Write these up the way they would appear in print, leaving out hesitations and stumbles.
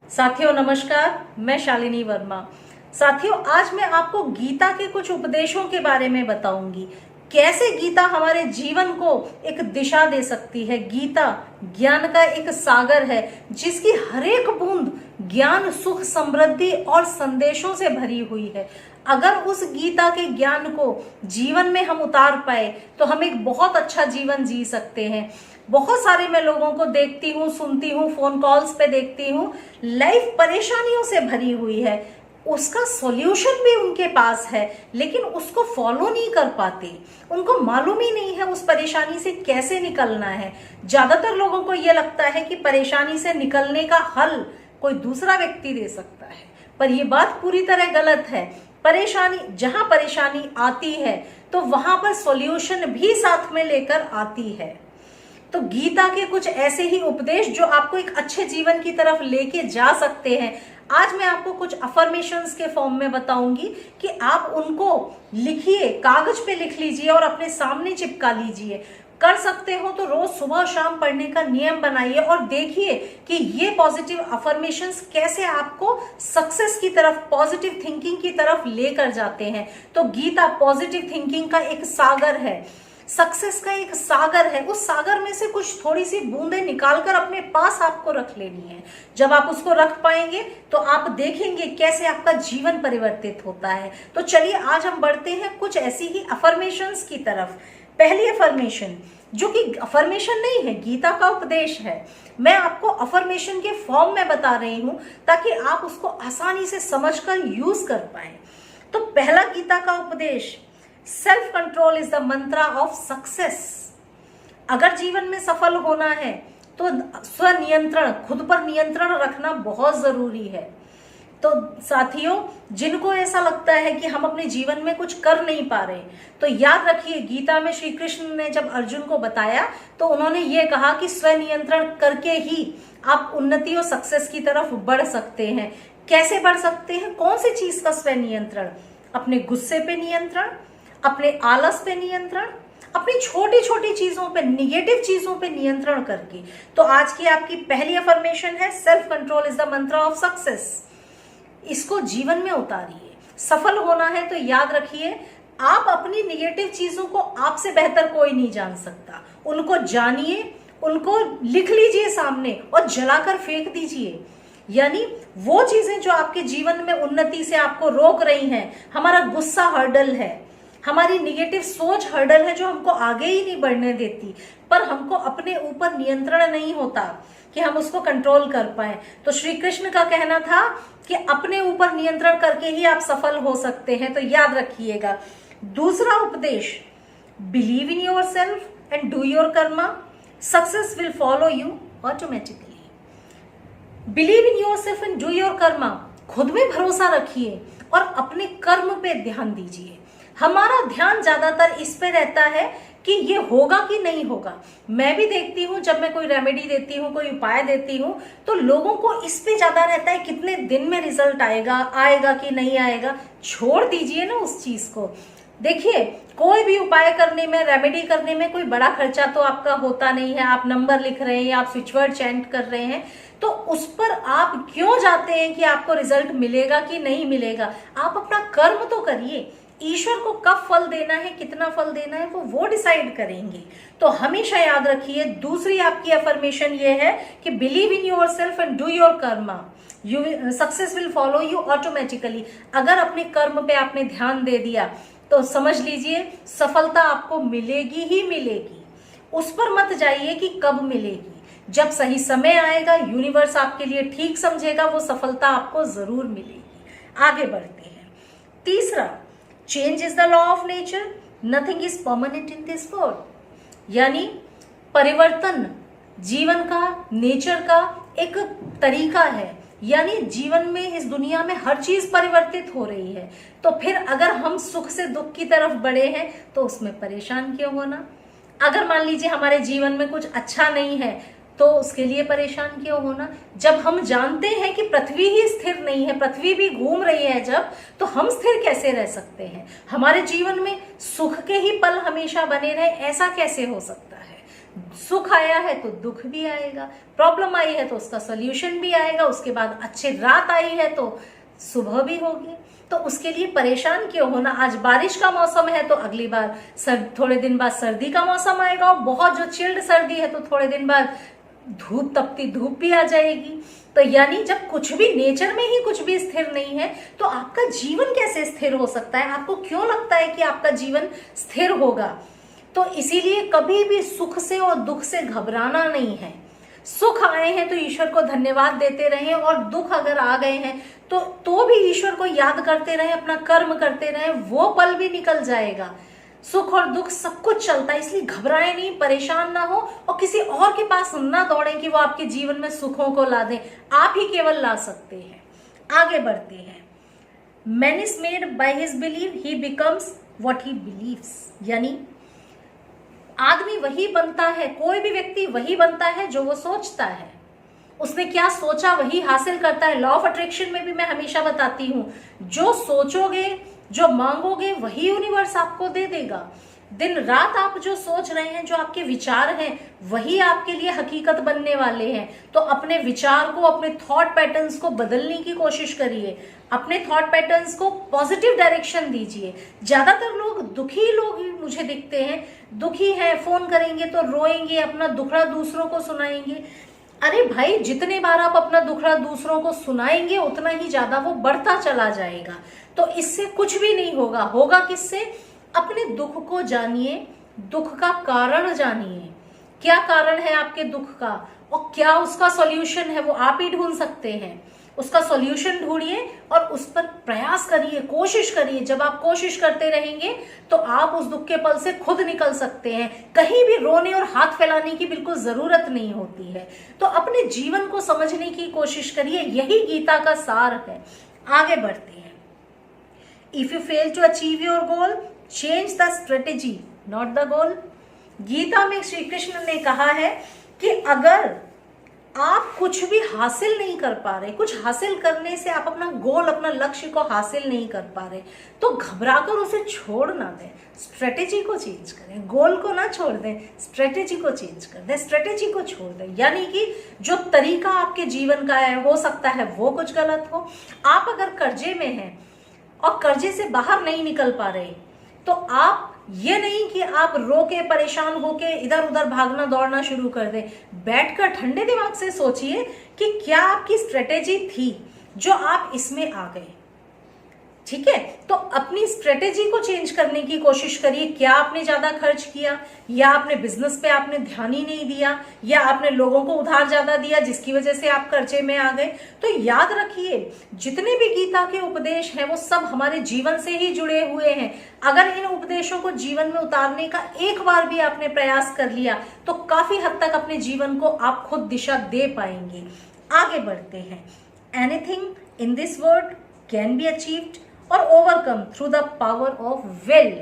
साथियों नमस्कार, मैं शालिनी वर्मा। साथियों, आज मैं आपको गीता के कुछ उपदेशों के बारे में बताऊंगी। कैसे गीता हमारे जीवन को एक दिशा दे सकती है। गीता ज्ञान का एक सागर है जिसकी हर एक बूंद ज्ञान, सुख, समृद्धि और संदेशों से भरी हुई है। अगर उस गीता के ज्ञान को जीवन में हम उतार पाए तो हम एक बहुत अच्छा जीवन जी सकते हैं। बहुत सारे मैं लोगों को देखती हूँ, सुनती हूँ, फोन कॉल्स पे देखती हूँ, लाइफ परेशानियों से भरी हुई है। उसका सॉल्यूशन भी उनके पास है लेकिन उसको फॉलो नहीं कर पाते। उनको मालूम ही नहीं है उस परेशानी से कैसे निकलना है। ज्यादातर लोगों को यह लगता है कि परेशानी से निकलने का हल कोई दूसरा व्यक्ति दे सकता है, पर यह बात पूरी तरह गलत है। जहां परेशानी आती है तो वहां पर सॉल्यूशन भी साथ में लेकर आती है। तो गीता के कुछ ऐसे ही उपदेश जो आपको एक अच्छे जीवन की तरफ लेके जा सकते हैं, आज मैं आपको कुछ अफर्मेशंस के फॉर्म में बताऊंगी कि आप उनको लिखिए, कागज पे लिख लीजिए और अपने सामने चिपका लीजिए। कर सकते हो तो रोज सुबह शाम पढ़ने का नियम बनाइए और देखिए कि ये पॉजिटिव अफर्मेशंस कैसे आपको सक्सेस की तरफ, पॉजिटिव थिंकिंग की तरफ लेकर जाते हैं। तो गीता पॉजिटिव थिंकिंग का एक सागर है, सक्सेस का एक सागर है। उस सागर में से कुछ थोड़ी सी बूंदें निकालकर अपने पास आपको रख लेनी है। जब आप उसको रख पाएंगे तो आप देखेंगे कैसे आपका जीवन परिवर्तित होता है। तो चलिए आज हम बढ़ते हैं कुछ ऐसी ही अफर्मेशंस की तरफ। पहली अफर्मेशन, जो कि अफर्मेशन नहीं है, गीता का उपदेश है, मैं आपको अफर्मेशन के फॉर्म में बता रही हूं ताकि आप उसको आसानी से समझकर यूज कर पाए। तो पहला गीता का उपदेश, self control is the Mantra of success. अगर जीवन में सफल होना है तो स्वनियंत्रण, खुद पर नियंत्रण रखना बहुत जरूरी है। तो साथियों, जिनको ऐसा लगता है कि हम अपने जीवन में कुछ कर नहीं पा रहे, तो याद रखिए गीता में श्री कृष्ण ने जब अर्जुन को बताया तो उन्होंने ये कहा कि स्वनियंत्रण करके ही आप उन्नति और सक्सेस की तरफ बढ़ सकते हैं। कैसे बढ़ सकते हैं? कौन सी चीज का स्वनियंत्रण? अपने गुस्से पे नियंत्रण, अपने आलस पे नियंत्रण, अपनी छोटी छोटी चीजों पे, निगेटिव चीजों पे नियंत्रण करके। तो आज की आपकी पहली अफर्मेशन है, सेल्फ कंट्रोल इज द मंत्र ऑफ सक्सेस। इसको जीवन में उतारिए। सफल होना है तो याद रखिए, आप अपनी निगेटिव चीजों को आपसे बेहतर कोई नहीं जान सकता। उनको जानिए, उनको लिख लीजिए सामने और जलाकर फेंक दीजिए। यानी वो चीजें जो आपके जीवन में उन्नति से आपको रोक रही हैं, हमारा गुस्सा हर्डल है, हमारी निगेटिव सोच हर्डल है जो हमको आगे ही नहीं बढ़ने देती, पर हमको अपने ऊपर नियंत्रण नहीं होता कि हम उसको कंट्रोल कर पाए। तो श्री कृष्ण का कहना था कि अपने ऊपर नियंत्रण करके ही आप सफल हो सकते हैं। तो याद रखिएगा। दूसरा उपदेश, believe in your self and do your Karma, success will follow you automatically. Believe in your self and do your Karma, खुद में भरोसा रखिए और अपने कर्म पे ध्यान दीजिए। हमारा ध्यान ज्यादातर इस पे रहता है कि ये होगा कि नहीं होगा। मैं भी देखती हूँ, जब मैं कोई रेमेडी देती हूँ, कोई उपाय देती हूँ, तो लोगों को इस पे ज्यादा रहता है कितने दिन में रिजल्ट आएगा, आएगा कि नहीं आएगा। छोड़ दीजिए ना उस चीज को। देखिए, कोई भी उपाय करने में, रेमेडी करने में कोई बड़ा खर्चा तो आपका होता नहीं है। आप नंबर लिख रहे हैं या आप स्विच वर्ड चैंट कर रहे हैं, तो उस पर आप क्यों जाते हैं कि आपको रिजल्ट मिलेगा कि नहीं मिलेगा? आप अपना कर्म तो करिए। ईश्वर को कब फल देना है, कितना फल देना है, वो डिसाइड करेंगे। तो हमेशा याद रखिए। दूसरी आपकी अफर्मेशन ये है कि believe in your self and do your Karma, success will follow you automatically. अगर अपने कर्म पे आपने ध्यान दे दिया तो समझ लीजिए सफलता आपको मिलेगी ही मिलेगी। उस पर मत जाइए कि कब मिलेगी। जब सही समय आएगा, यूनिवर्स आपके लिए ठीक समझेगा, वो सफलता आपको जरूर मिलेगी। आगे बढ़ते हैं। तीसरा, change is the law of nature, nothing is permanent in this world. यानी परिवर्तन जीवन का, नेचर का एक तरीका है। यानी जीवन में, इस दुनिया में हर चीज परिवर्तित हो रही है। तो फिर अगर हम सुख से दुख की तरफ बढ़े हैं तो उसमें परेशान क्यों होना? अगर मान लीजिए हमारे जीवन में कुछ अच्छा नहीं है तो उसके लिए परेशान क्यों होना? जब हम जानते हैं कि पृथ्वी ही स्थिर नहीं है, पृथ्वी भी घूम रही है जब, तो हम स्थिर कैसे रह सकते हैं? हमारे जीवन में सुख के ही पल हमेशा बने रहे, ऐसा कैसे हो सकता है? सुख आया है तो दुख भी आएगा, प्रॉब्लम आई है तो उसका सॉल्यूशन भी आएगा, उसके बाद अच्छी रात आई है तो सुबह भी होगी। तो उसके लिए परेशान क्यों होना। आज बारिश का मौसम है तो अगली बार थोड़े दिन बाद सर्दी का मौसम आएगा, और बहुत जो चिल्ड सर्दी है तो थोड़े दिन बाद धूप, तपती धूप भी आ जाएगी। तो यानी जब कुछ भी नेचर में ही कुछ भी स्थिर नहीं है तो आपका जीवन कैसे स्थिर हो सकता है। आपको क्यों लगता है कि आपका जीवन स्थिर होगा। तो इसीलिए कभी भी सुख से और दुख से घबराना नहीं है। सुख आए हैं तो ईश्वर को धन्यवाद देते रहें, और दुख अगर आ गए हैं तो भी ईश्वर को याद करते रहें, अपना कर्म करते रहें, वो पल भी निकल जाएगा। सुख और दुख सब कुछ चलता है, इसलिए घबराएं नहीं, परेशान ना हो, और किसी और के पास ना दौड़ें कि वो आपके जीवन में सुखों को ला दें। आप ही केवल ला सकते हैं। आगे बढ़ते हैं। Man is made by his believe, he becomes what he believes. यानी आदमी वही बनता है, कोई भी व्यक्ति वही बनता है जो वो सोचता है। उसने क्या सोचा वही हासिल करता है। लॉ ऑफ अट्रैक्शन में भी मैं हमेशा बताती हूँ, जो सोचोगे, जो मांगोगे, वही यूनिवर्स आपको दे देगा। दिन रात आप जो सोच रहे हैं, जो आपके विचार हैं, वही आपके लिए हकीकत बनने वाले हैं। तो अपने विचार को, अपने थॉट पैटर्न्स को बदलने की कोशिश करिए। अपने थॉट पैटर्न्स को पॉजिटिव डायरेक्शन दीजिए। ज्यादातर लोग, दुखी लोग मुझे दिखते हैं, दुखी हैं, फोन करेंगे तो रोएंगे, अपना दुखड़ा दूसरों को सुनाएंगे। अरे भाई, जितने बार आप अपना दुखड़ा दूसरों को सुनाएंगे उतना ही ज्यादा वो बढ़ता चला जाएगा। तो इससे कुछ भी नहीं होगा। होगा किससे? अपने दुख को जानिए, दुख का कारण जानिए। क्या कारण है आपके दुख का और क्या उसका सॉल्यूशन है, वो आप ही ढूंढ सकते हैं। उसका सॉल्यूशन ढूंढिए और उस पर प्रयास करिए, कोशिश करिए। जब आप कोशिश करते रहेंगे तो आप उस दुख के पल से खुद निकल सकते हैं। कहीं भी रोने और हाथ फैलाने की बिल्कुल जरूरत नहीं होती है। तो अपने जीवन को समझने की कोशिश करिए, यही गीता का सार है। आगे बढ़ते हैं। If you fail to achieve your goal, change the strategy not the goal. Gita में श्री कृष्ण ने कहा है कि अगर आप कुछ भी हासिल नहीं कर पा रहे, कुछ हासिल करने से आप अपना गोल, अपना लक्ष्य को हासिल नहीं कर पा रहे, तो घबराकर उसे छोड़ ना दें, स्ट्रेटेजी को चेंज करें। गोल को ना छोड़ दें, स्ट्रेटेजी को चेंज कर दें, स्ट्रेटेजी को छोड़ दें। यानी कि जो तरीका आपके जीवन का है, हो सकता है वो कुछ गलत हो। आप अगर कर्जे में हैं और कर्जे से बाहर नहीं निकल पा रहे, तो आप ये नहीं कि आप रो के, परेशान होके इधर उधर भागना दौड़ना शुरू कर दें। बैठकर ठंडे दिमाग से सोचिए कि क्या आपकी स्ट्रेटेजी थी जो आप इसमें आ गए। ठीक है, तो अपनी स्ट्रेटेजी को चेंज करने की कोशिश करिए। क्या आपने ज्यादा खर्च किया, या आपने बिजनेस पे आपने ध्यान ही नहीं दिया, या आपने लोगों को उधार ज्यादा दिया जिसकी वजह से आप कर्जे में आ गए। तो याद रखिए, जितने भी गीता के उपदेश हैं वो सब हमारे जीवन से ही जुड़े हुए हैं। अगर इन उपदेशों को जीवन में उतारने का एक बार भी आपने प्रयास कर लिया तो काफी हद तक अपने जीवन को आप खुद दिशा दे पाएंगे। आगे बढ़ते हैं। Anything in this world can be achieved और overcome through the power of will.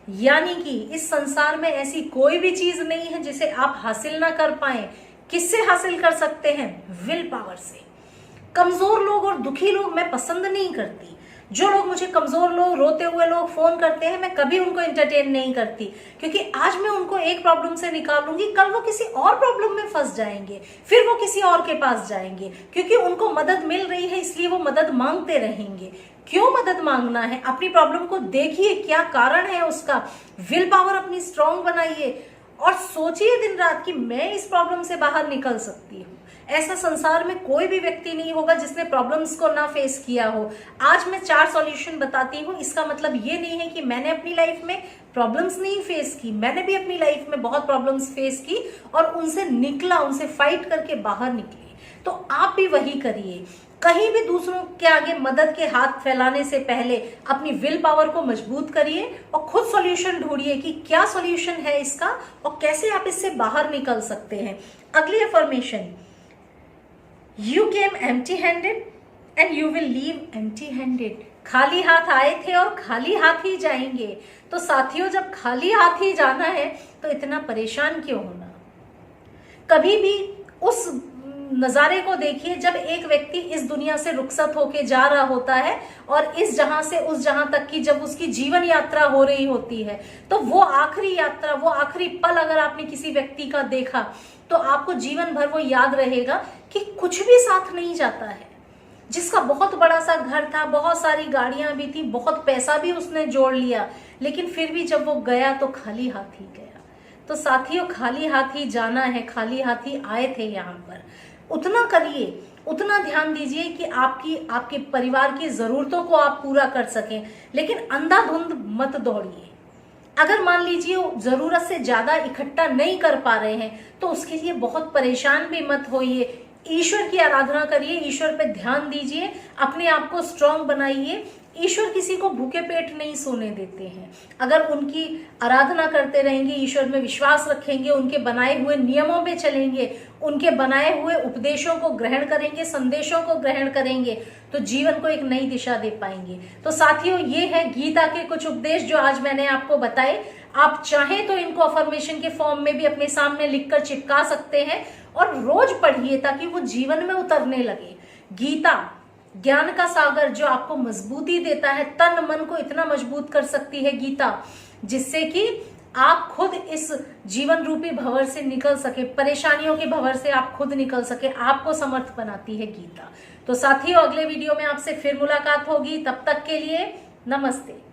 यानी कि इस संसार में ऐसी कोई भी चीज नहीं है जिसे आप हासिल ना कर पाए। किससे हासिल कर सकते हैं? विल पावर से। कमजोर लोग और दुखी लोग मैं पसंद नहीं करती। जो लोग मुझे कमजोर लोग, रोते हुए लोग फोन करते हैं, मैं कभी उनको एंटरटेन नहीं करती, क्योंकि आज मैं उनको एक प्रॉब्लम से निकालूंगी, कल वो किसी और प्रॉब्लम में फंस जाएंगे, फिर वो किसी और के पास जाएंगे, क्योंकि उनको मदद मिल रही है इसलिए वो मदद मांगते रहेंगे। क्यों मदद मांगना है? अपनी प्रॉब्लम को देखिए, क्या कारण है उसका। विल पावर अपनी स्ट्रांग बनाइए और सोचिए दिन रात कि मैं इस प्रॉब्लम से बाहर निकल सकती हूँ। ऐसा संसार में कोई भी व्यक्ति नहीं होगा जिसने प्रॉब्लम्स को ना फेस किया हो। आज मैं 4 सॉल्यूशन बताती हूँ, इसका मतलब ये नहीं है कि मैंने अपनी लाइफ में प्रॉब्लम्स नहीं फेस की। मैंने भी अपनी लाइफ में बहुत प्रॉब्लम्स फेस की और उनसे निकला, उनसे फाइट करके बाहर निकली। तो आप भी वही करिए। कहीं भी दूसरों के आगे मदद के हाथ फैलाने से पहले अपनी विल पावर को मजबूत करिए और खुद सॉल्यूशन ढूंढिए कि क्या सॉल्यूशन है इसका और कैसे आप इससे बाहर निकल सकते हैं। अगली affirmation, You came empty-handed and you will leave empty-handed। खाली हाथ आए थे और खाली हाथ ही जाएंगे। तो साथियों, जब खाली हाथ ही जाना है तो इतना परेशान क्यों होना। कभी भी उस नज़ारे को देखिए जब एक व्यक्ति इस दुनिया से रुखसत होके जा रहा होता है और इस जहां से उस जहां तक की जब उसकी जीवन यात्रा हो रही होती है, तो वो आखिरी यात्रा, वो आखिरी पल अगर आपने किसी व्यक्ति का देखा तो आपको जीवन भर वो याद रहेगा कि कुछ भी साथ नहीं जाता है। जिसका बहुत बड़ा सा घर था, बहुत सारी गाड़ियां भी थी, बहुत पैसा भी उसने जोड़ लिया, लेकिन फिर भी जब वो गया तो खाली हाथ ही गया। तो साथियों, खाली हाथ ही जाना है, खाली हाथ ही आए थे यहाँ पर। उतना करिए, उतना ध्यान दीजिए कि आपके परिवार की जरूरतों को आप पूरा कर सकें, लेकिन अंधाधुंध मत दौड़िए। अगर मान लीजिए जरूरत से ज्यादा इकट्ठा नहीं कर पा रहे हैं तो उसके लिए बहुत परेशान भी मत होइए। ईश्वर की आराधना करिए, ईश्वर पे ध्यान दीजिए, अपने आप को स्ट्रांग बनाइए। ईश्वर किसी को भूखे पेट नहीं सोने देते हैं। अगर उनकी आराधना करते रहेंगे, ईश्वर में विश्वास रखेंगे, उनके बनाए हुए नियमों पे चलेंगे, उनके बनाए हुए उपदेशों को ग्रहण करेंगे, संदेशों को ग्रहण करेंगे, तो जीवन को एक नई दिशा दे पाएंगे। तो साथियों, ये है गीता के कुछ उपदेश जो आज मैंने आपको बताए। आप चाहें तो इनको अफर्मेशन के फॉर्म में भी अपने सामने लिखकर चिपका सकते हैं और रोज पढ़िए ताकि वो जीवन में उतरने लगे। गीता ज्ञान का सागर जो आपको मजबूती देता है, तन मन को इतना मजबूत कर सकती है गीता, जिससे कि आप खुद इस जीवन रूपी भंवर से निकल सके, परेशानियों के भंवर से आप खुद निकल सके, आपको समर्थ बनाती है गीता। तो साथियों, अगले वीडियो में आपसे फिर मुलाकात होगी। तब तक के लिए नमस्ते।